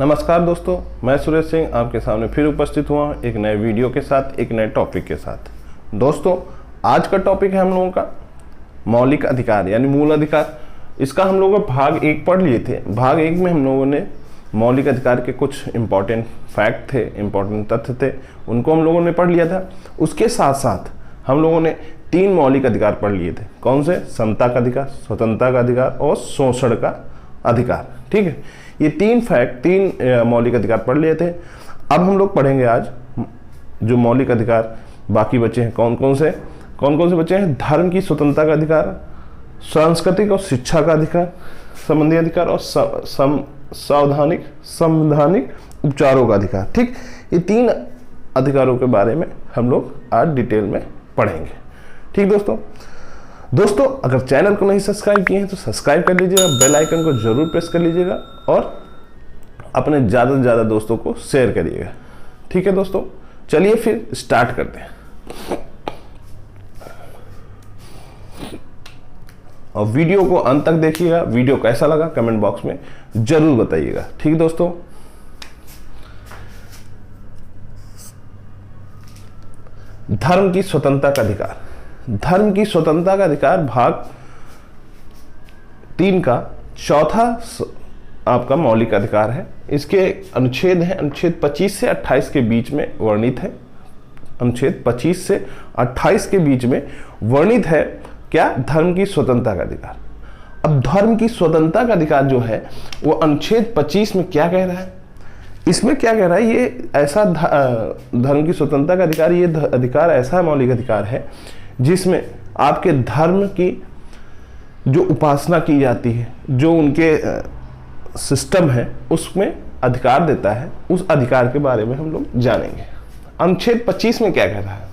नमस्कार दोस्तों, मैं सुरेश सिंह आपके सामने फिर उपस्थित हुआ एक नए वीडियो के साथ, एक नए टॉपिक के साथ। दोस्तों, आज का टॉपिक है हम लोगों का मौलिक अधिकार यानी मूल अधिकार। इसका हम लोग भाग 1 पढ़ लिए थे। भाग 1 में हम लोगों ने मौलिक अधिकार के कुछ इम्पॉर्टेंट फैक्ट थे, इम्पॉर्टेंट तथ्य थे, उनको हम लोगों ने पढ़ लिया था। उसके साथ साथ हम लोगों ने 3 मौलिक अधिकार पढ़ लिए थे। कौन से? समता का अधिकार, स्वतंत्रता का अधिकार और शोषण का अधिकार। ठीक है, ये 3 मौलिक अधिकार पढ़ लिए थे। अब हम लोग पढ़ेंगे आज जो मौलिक अधिकार बाकी बचे हैं। कौन कौन से बचे हैं? धर्म की स्वतंत्रता का अधिकार, सांस्कृतिक और शिक्षा का अधिकार, संबंधी अधिकार और संवैधानिक उपचारों का अधिकार। ठीक, ये 3 अधिकारों के बारे में हम लोग आज डिटेल में पढ़ेंगे। ठीक दोस्तों, अगर चैनल को नहीं सब्सक्राइब किए हैं तो सब्सक्राइब कर लीजिएगा, बेल आइकन को जरूर प्रेस कर लीजिएगा और अपने ज़्यादा से ज़्यादा दोस्तों को शेयर करिएगा। ठीक है दोस्तों, चलिए फिर स्टार्ट करते हैं और वीडियो को अंत तक देखिएगा। वीडियो कैसा लगा कमेंट बॉक्स में जरूर बताइएगा। ठीक दोस्तों, धर्म की स्वतंत्रता का अधिकार। धर्म की स्वतंत्रता का अधिकार भाग 3 का चौथा आपका मौलिक अधिकार है। इसके अनुच्छेद हैं, अनुच्छेद 25 से 28 के बीच में वर्णित है। अनुच्छेद 25 से 28 के बीच में वर्णित है क्या? धर्म की स्वतंत्रता का अधिकार। अब धर्म की स्वतंत्रता का अधिकार जो है वो अनुच्छेद 25 में क्या कह रहा है? इसमें क्या कह रहा है? ये ऐसा धर्म की स्वतंत्रता का अधिकार, ये अधिकार ऐसा मौलिक अधिकार है जिसमें आपके धर्म की जो उपासना की जाती है, जो उनके सिस्टम है, उसमें अधिकार देता है। उस अधिकार के बारे में हम लोग जानेंगे। अनुच्छेद 25 में क्या कह रहा है?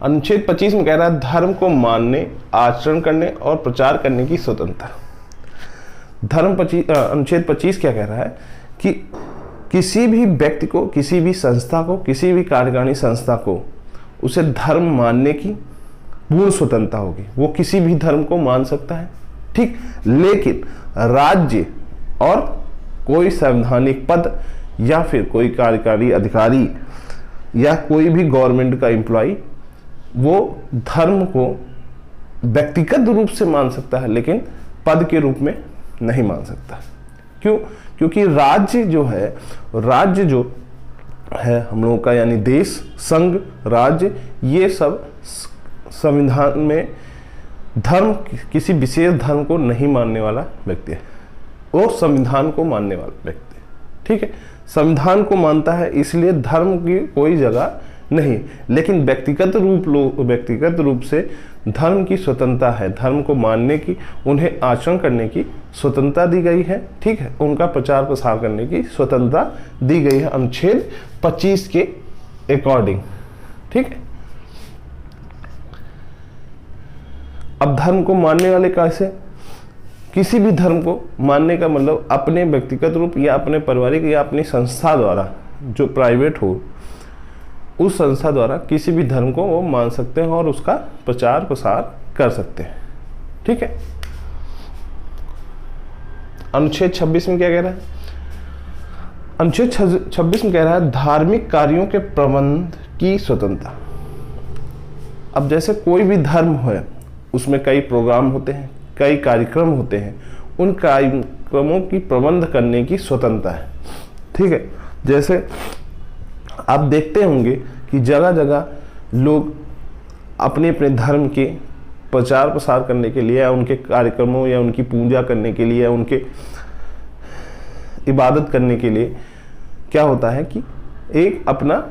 अनुच्छेद 25 में कह रहा है धर्म को मानने, आचरण करने और प्रचार करने की स्वतंत्रता। अनुच्छेद 25 क्या कह रहा है कि किसी भी व्यक्ति को, किसी भी संस्था को, किसी भी कार्यकारिणी संस्था को उसे धर्म मानने की पूर्ण स्वतंत्रता होगी। वो किसी भी धर्म को मान सकता है। ठीक, लेकिन राज्य और कोई संवैधानिक पद या फिर कोई कार्यकारी अधिकारी या कोई भी गवर्नमेंट का एम्प्लॉय वो धर्म को व्यक्तिगत रूप से मान सकता है, लेकिन पद के रूप में नहीं मान सकता। क्यों? क्योंकि राज्य जो है हम लोगों का, यानी देश, संघ, राज्य, ये सब संविधान में धर्म, किसी विशेष धर्म को नहीं मानने वाला व्यक्ति है। वो संविधान को मानने वाला व्यक्ति है। ठीक है, संविधान को मानता है, इसलिए धर्म की कोई जगह नहीं। लेकिन व्यक्तिगत रूप से धर्म की स्वतंत्रता है, धर्म को मानने की, उन्हें आचरण करने की स्वतंत्रता दी गई है। ठीक है, उनका प्रचार प्रसार करने की स्वतंत्रता दी गई है अनुच्छेद 25 के अकॉर्डिंग। ठीक है, अब धर्म को मानने वाले कैसे? किसी भी धर्म को मानने का मतलब अपने व्यक्तिगत रूप या अपने पारिवारिक या अपनी संस्था द्वारा, जो प्राइवेट हो, उस संस्था द्वारा किसी भी धर्म को वो मान सकते हैं और उसका प्रचार प्रसार कर सकते हैं। ठीक है, अनुच्छेद 26 में क्या कह रहा है? अनुच्छेद 26 में कह रहा है धार्मिक कार्यों के प्रबंध की स्वतंत्रता। अब जैसे कोई भी धर्म है, उसमें कई प्रोग्राम होते हैं, कई कार्यक्रम होते हैं, उन कार्यक्रमों की प्रबंध करने की स्वतंत्रता है। ठीक है, जैसे आप देखते होंगे कि जगह जगह लोग अपने अपने धर्म के प्रचार प्रसार करने के लिए या उनके कार्यक्रमों या उनकी पूजा करने के लिए या उनके इबादत करने के लिए क्या होता है कि एक अपना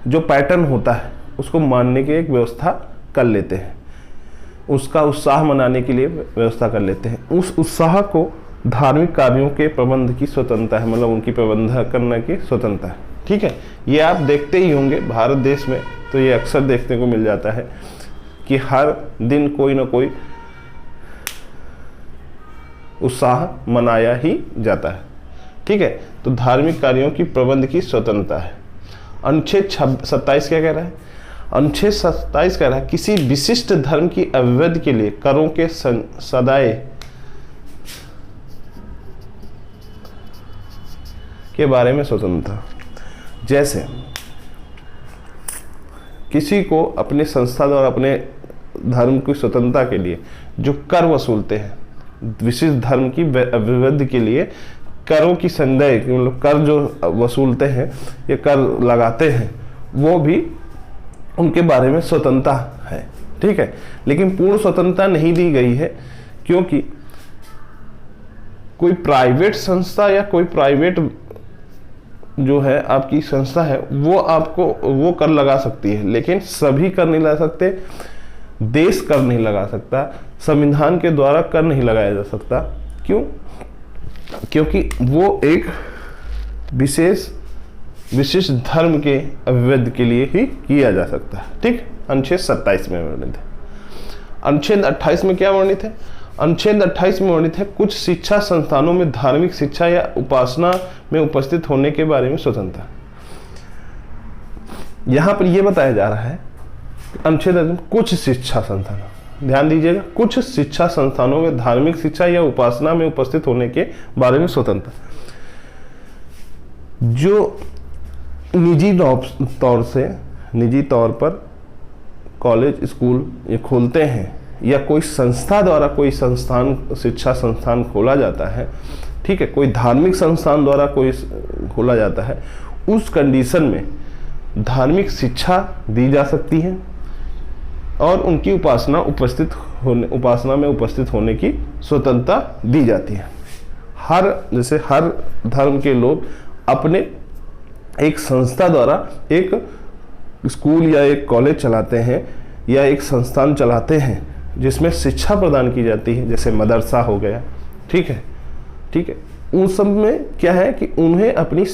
जो पैटर्न होता है उसको मानने की एक व्यवस्था कर लेते हैं, उसका उत्साह मनाने के लिए व्यवस्था कर लेते हैं। उस उत्साह को धार्मिक कार्यों के प्रबंध की स्वतंत्रता है, मतलब उनकी प्रबंध करने की स्वतंत्रता है। ठीक है, ये आप देखते ही होंगे भारत देश में, तो ये अक्सर देखने को मिल जाता है कि हर दिन कोई ना कोई उत्साह मनाया ही जाता है। ठीक है, तो धार्मिक कार्यों की प्रबंध की स्वतंत्रता है। अनुच्छेद 27 क्या कह रहा है? अनुच्छेद 27 कह रहा है किसी विशिष्ट धर्म की अभिवृद्धि के लिए करों के सदाए के बारे में स्वतंत्रता। जैसे किसी को अपने संस्था द्वारा अपने धर्म की स्वतंत्रता के लिए जो कर वसूलते हैं, विशिष्ट धर्म की अभिवृद्धि के लिए करों की संदेह, मतलब कर जो वसूलते हैं या कर लगाते हैं, वो भी उनके बारे में स्वतंत्रता है, ठीक है। लेकिन पूर्ण स्वतंत्रता नहीं दी गई है, क्योंकि कोई प्राइवेट संस्था या कोई प्राइवेट जो है आपकी संस्था है वो आपको वो कर लगा सकती है, लेकिन सभी कर नहीं लगा सकते। देश कर नहीं लगा सकता, संविधान के द्वारा कर नहीं लगाया जा सकता। क्यों? क्योंकि वो एक विशिष्ट धर्म के अभिवृद्धि के लिए ही किया जा सकता है, ठीक। अनुच्छेद 27 में वर्णित है। अनुच्छेद 28 में क्या वर्णित है? अनुच्छेद 28 में वर्णित है कुछ शिक्षा संस्थानों में धार्मिक शिक्षा या उपासना में उपस्थित होने के बारे में स्वतंत्रता। यहां पर यह बताया जा रहा है अनुच्छेद कुछ शिक्षा संस्थान, ध्यान दीजिएगा, कुछ शिक्षा संस्थानों में धार्मिक शिक्षा या उपासना में उपस्थित होने के बारे में स्वतंत्रता। जो निजी तौर पर कॉलेज स्कूल ये खोलते हैं या कोई संस्था द्वारा कोई संस्थान, शिक्षा संस्थान खोला जाता है, ठीक है, कोई धार्मिक संस्थान द्वारा कोई खोला जाता है, उस कंडीशन में धार्मिक शिक्षा दी जा सकती है और उनकी उपासना में उपस्थित होने की स्वतंत्रता दी जाती है। जैसे हर धर्म के लोग अपने एक संस्था द्वारा एक स्कूल या एक कॉलेज चलाते हैं या एक संस्थान चलाते हैं जिसमें शिक्षा प्रदान की जाती है, जैसे मदरसा हो गया, ठीक है। उन सब में क्या है कि उन्हें अपनी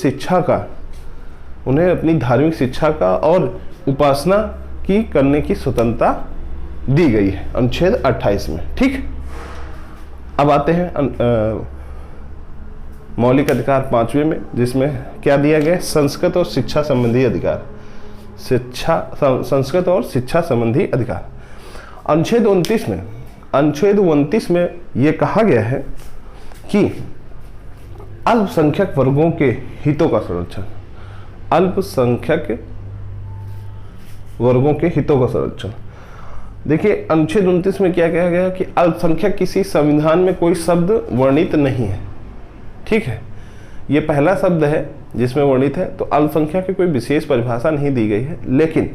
धार्मिक शिक्षा का और उपासना की करने की स्वतंत्रता दी गई है अनुच्छेद 28 में, ठीक। अब आते हैं मौलिक अधिकार 5वें में, जिसमें क्या दिया गया? संस्कृत और शिक्षा संबंधी अधिकार। संस्कृत और शिक्षा संबंधी अधिकार। अनुच्छेद 29 में यह कहा गया है कि अल्पसंख्यक वर्गों के हितों का संरक्षण। अल्पसंख्यक वर्गों के हितों का संरक्षण। देखिए अनुच्छेद 29 में क्या कहा गया कि अल्पसंख्यक किसी संविधान में कोई शब्द वर्णित नहीं है, ठीक है। ये पहला शब्द है जिसमें वर्णित है, तो अल्पसंख्यक की कोई विशेष परिभाषा नहीं दी गई है, लेकिन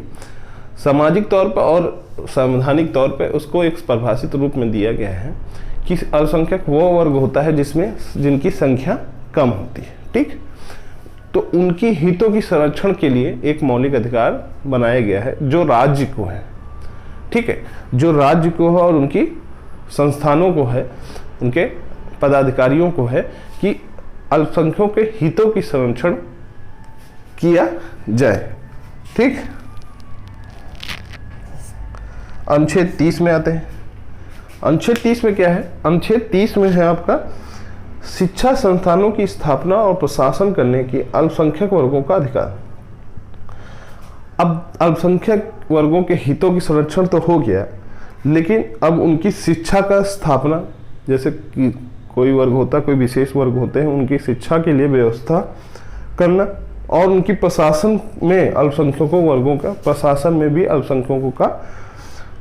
सामाजिक तौर पर और संवैधानिक तौर पर उसको एक परिभाषित रूप में दिया गया है कि अल्पसंख्यक वो वर्ग होता है जिनकी संख्या कम होती है, ठीक। तो उनकी हितों की संरक्षण के लिए एक मौलिक अधिकार बनाया गया है जो राज्य को है, ठीक है, जो राज्य को है और उनकी संस्थानों को है, उनके पदाधिकारियों को है कि अल्पसंख्यकों के हितों की संरक्षण किया जाए, ठीक। अनुच्छेद 30 में आते हैं। अनुच्छेद 30 में क्या है? अनुच्छेद 30 में है आपका शिक्षा संस्थानों की स्थापना और प्रशासन करने की अल्पसंख्यक वर्गों का अधिकार। अब अल्पसंख्यक वर्गों के हितों की संरक्षण तो हो गया, लेकिन अब उनकी शिक्षा का स्थापना, जैसे कि कोई वर्ग होता है, कोई विशेष वर्ग होते हैं, उनकी शिक्षा के लिए व्यवस्था करना और उनकी प्रशासन में अल्पसंख्यकों वर्गों का प्रशासन में भी अल्पसंख्यकों का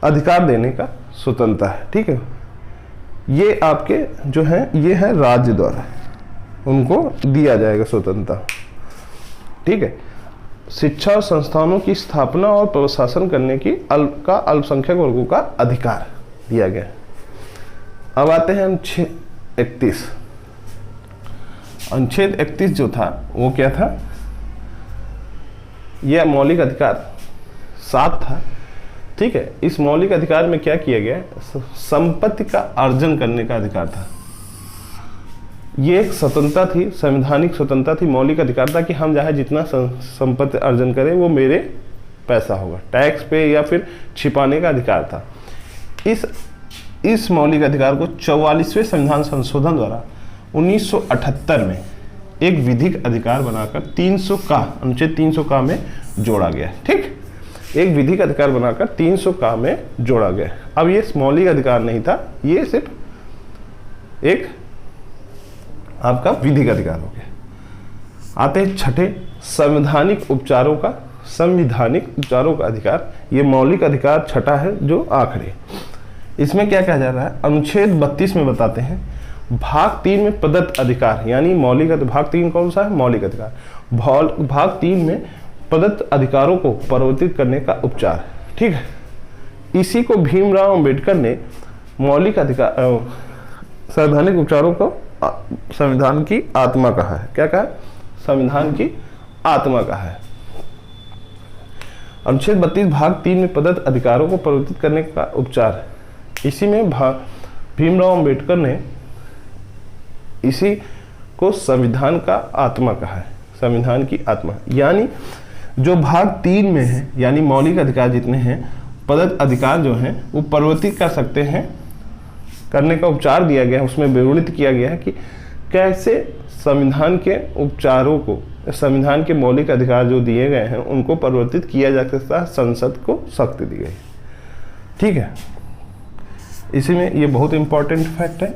अधिकार देने का स्वतंत्रता है, ठीक है। ये आपके जो है ये है राज्य द्वारा उनको दिया जाएगा स्वतंत्रता, ठीक है। शिक्षा और संस्थानों की स्थापना और प्रशासन करने की अल्पसंख्यक वर्गों का अधिकार दिया गया। अब आते हैं अनुच्छेद 31। अनुच्छेद 31 जो था वो क्या था? यह मौलिक अधिकार 7 था, ठीक है। इस मौलिक अधिकार में क्या किया गया? संपत्ति का अर्जन करने का अधिकार था। ये एक स्वतंत्रता थी, संवैधानिक स्वतंत्रता थी, मौलिक अधिकार था कि हम चाहे जितना संपत्ति अर्जन करें वो मेरे पैसा होगा, टैक्स पे या फिर छिपाने का अधिकार था। इस मौलिक अधिकार को 44वें संविधान संशोधन द्वारा 1978 में एक विधिक अधिकार बनाकर 300 का अनुच्छेद 300 का में जोड़ा गया, ठीक। एक विधिक अधिकार बनाकर 300 का में जोड़ा गया। अब ये मौलिक अधिकार नहीं था, ये सिर्फ एक आपका विधिक अधिकार हो गया। आते हैं छठे, संवैधानिक उपचारों का अधिकार। ये मौलिक अधिकार छठा है जो आखिरी। इसमें क्या कहा जा रहा है, अनुच्छेद 32 में बताते हैं भाग 3 में प्रदत्त अधिकार, यानी मौलिक भाग 3 कौन सा है, मौलिक अधिकार। भाग 3 में प्रदत्त अधिकारों को परिवर्तित करने का उपचार, ठीक है। इसी को भीमराव अंबेडकर ने मौलिक अधिकार संवैधानिक उपचारों को संविधान की आत्मा कहा है। क्या कहा है, संविधान की आत्मा कहा है। अनुच्छेद 32 भाग 3 में प्रदत्त अधिकारों को परिवर्तित करने का उपचार, इसी में भीमराव अंबेडकर ने इसी को संविधान का आत्मा कहा है, संविधान की आत्मा। यानी जो भाग 3 में है, यानी मौलिक अधिकार जितने हैं, प्रदत्त अधिकार जो हैं वो परिवर्तित कर सकते हैं, करने का उपचार दिया गया है। उसमें विवरणित किया गया है कि कैसे संविधान के उपचारों को, संविधान के मौलिक अधिकार जो दिए गए हैं उनको परिवर्तित किया जा सकता है, संसद को शक्ति दी गई, ठीक है। इसी में ये बहुत इंपॉर्टेंट फैक्ट है,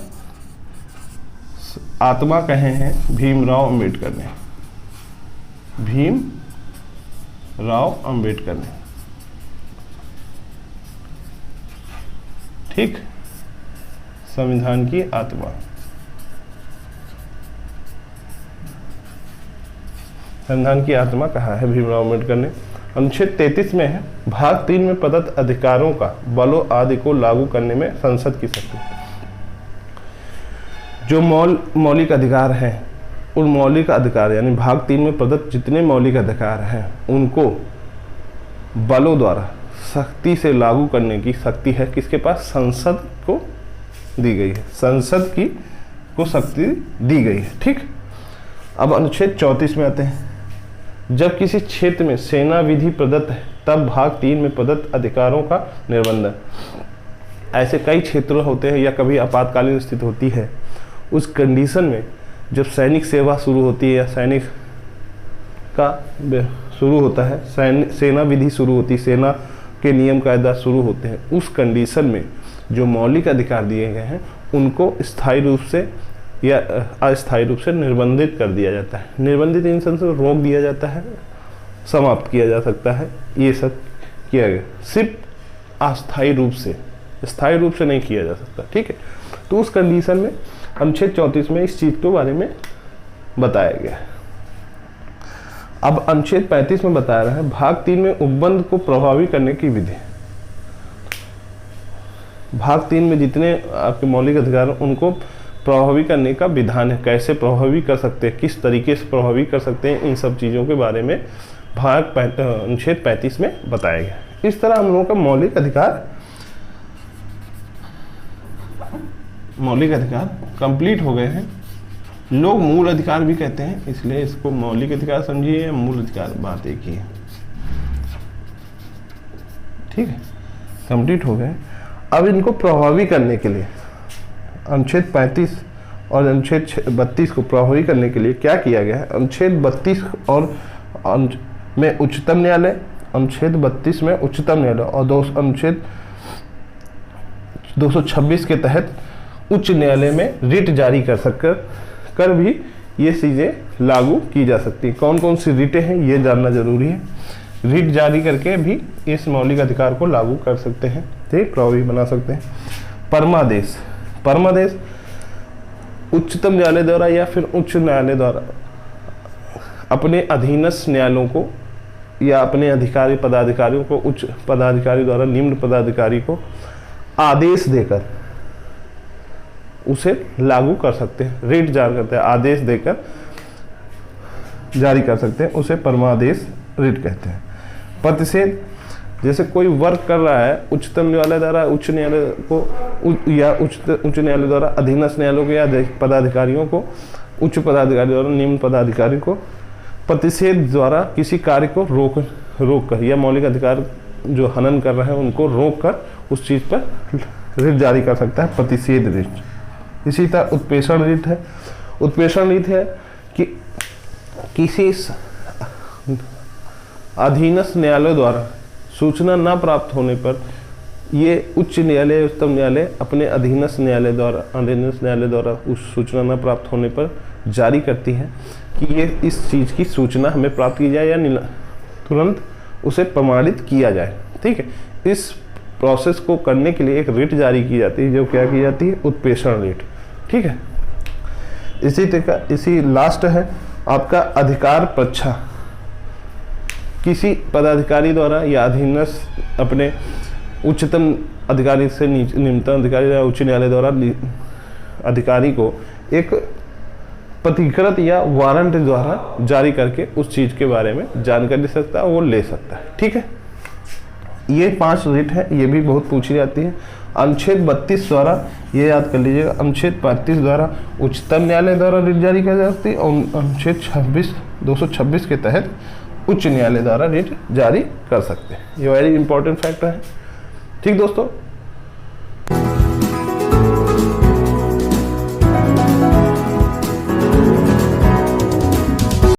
आत्मा कहे हैं भीमराव अंबेडकर ने, भीमराव अंबेडकर ने, ठीक। संविधान की आत्मा, संविधान की आत्मा कहा है भीमराव अंबेडकर ने। अनुच्छेद 33 में है भाग 3 में प्रदत्त अधिकारों का बलों आदि को लागू करने में संसद की शक्ति। जो मौलिक अधिकार हैं, उन मौलिक अधिकार यानी भाग 3 में प्रदत्त जितने मौलिक अधिकार हैं उनको बलों द्वारा सख्ती से लागू करने की शक्ति है किसके पास, संसद को दी गई है, संसद की को शक्ति दी गई है, ठीक। अब अनुच्छेद 34 में आते हैं, जब किसी क्षेत्र में सेना विधि प्रदत्त है तब भाग 3 में प्रदत्त अधिकारों का निर्बंधन। ऐसे कई क्षेत्र होते हैं या कभी आपातकालीन स्थिति होती है, उस कंडीशन में जब सैनिक सेवा शुरू होती है या सैनिक का शुरू होता है, सेना विधि शुरू होती है, सेना के नियम कायदा शुरू होते हैं, उस कंडीशन में जो मौलिक अधिकार दिए गए हैं उनको स्थायी रूप से या अस्थायी रूप से निर्बंधित कर दिया जाता है। निर्बंधित इन सेंस रोक दिया जाता है, समाप्त किया जा सकता है, ये सब किया गया, सिर्फ अस्थायी रूप से, स्थायी रूप से नहीं किया जा सकता, ठीक है। तो उस कंडीशन में अनुच्छेद 34 में इस चीज के बारे में बताया गया है। अब अनुच्छेद 35 में बताया रहा है भाग 3 में उपबंध को प्रभावी करने की विधि। भाग 3 में जितने आपके मौलिक अधिकार उनको प्रभावी करने का विधान है, कैसे प्रभावी कर सकते हैं, किस तरीके से प्रभावी कर सकते हैं, इन सब चीज़ों के बारे में अनुच्छेद 35 में बताया गया। इस तरह हम लोगों का मौलिक अधिकार कंप्लीट हो गए हैं। लोग मूल अधिकार भी कहते हैं, इसलिए इसको मौलिक अधिकार समझिए या मूल अधिकार, बात एक ही है, ठीक है। कंप्लीट हो गए। अब इनको प्रभावी करने के लिए अनुच्छेद 35 और अनुच्छेद 32 को प्रभावी करने के लिए क्या किया गया है, अनुच्छेद 32 और में उच्चतम न्यायालय, अनुच्छेद 32 में उच्चतम न्यायालय और अनुच्छेद 226 के तहत उच्च न्यायालय में रिट जारी कर भी ये चीज़ें लागू की जा सकती हैं। कौन कौन सी रिटें हैं ये जानना जरूरी है। रिट जारी करके भी इस मौलिक अधिकार को लागू कर सकते हैं, ठीक, प्रभावी बना सकते हैं। परमादेश, परमादेश उच्चतम न्यायालय द्वारा या फिर उच्च न्यायालय द्वारा अपने अधीनस्थ न्यायालयों को या अपने अधिकारी पदाधिकारियों को, उच्च पदाधिकारी द्वारा निम्न पदाधिकारी को आदेश देकर उसे लागू कर सकते हैं। रिट जारी करते हैं, आदेश देकर जारी कर सकते हैं, उसे परमादेश रिट कहते हैं। प्रतिषेध, जैसे कोई वर्क कर रहा है उच्चतम न्यायालय द्वारा उच्च न्यायालय को या उच्च न्यायालय द्वारा अधीनस्थ न्यायालयों को या पदाधिकारियों को, उच्च पदाधिकारी द्वारा निम्न पदाधिकारी को प्रतिषेध द्वारा किसी कार्य को रोक कर या मौलिक अधिकार जो हनन कर रहे हैं उनको रोक कर उस चीज़ पर रिट जारी कर सकता है, प्रतिषेध रिट। इसी तरह उत्प्रेषण रिट है। उत्प्रेषण रिट है कि किसी अधीनस्थ न्यायालय द्वारा सूचना न प्राप्त होने पर ये उच्च न्यायालय उच्चतम न्यायालय अपने अधीनस्थ न्यायालय द्वारा उस सूचना न प्राप्त होने पर जारी करती है कि ये इस चीज़ की सूचना हमें प्राप्त की जाए या तुरंत उसे प्रमाणित किया जाए। ठीक है, इस प्रोसेस को करने के लिए एक रिट जारी की जाती है, जो क्या की जाती है, उत्प्रेषण रिट। ठीक है, इसी लास्ट है आपका अधिकार प्रच्छा। किसी पदाधिकारी द्वारा या अधीनस्थ अपने उच्चतम अधिकारी से निम्नतम अधिकारी या उच्च न्यायालय द्वारा अधिकारी को एक प्रतिकृत या वारंट द्वारा जारी करके उस चीज़ के बारे में जानकारी दे सकता है, वो ले सकता है। ठीक है, ये 5 रिट है, ये भी बहुत पूछी जाती है। अनुच्छेद 32 द्वारा, ये याद कर लीजिएगा, अनुच्छेद 32 द्वारा उच्चतम न्यायालय द्वारा रिट जारी की जा सकती है और अनुच्छेद 226 के तहत उच्च न्यायालय द्वारा रिट जारी कर सकते हैं। ये वेरी इंपॉर्टेंट फैक्टर है। ठीक दोस्तों,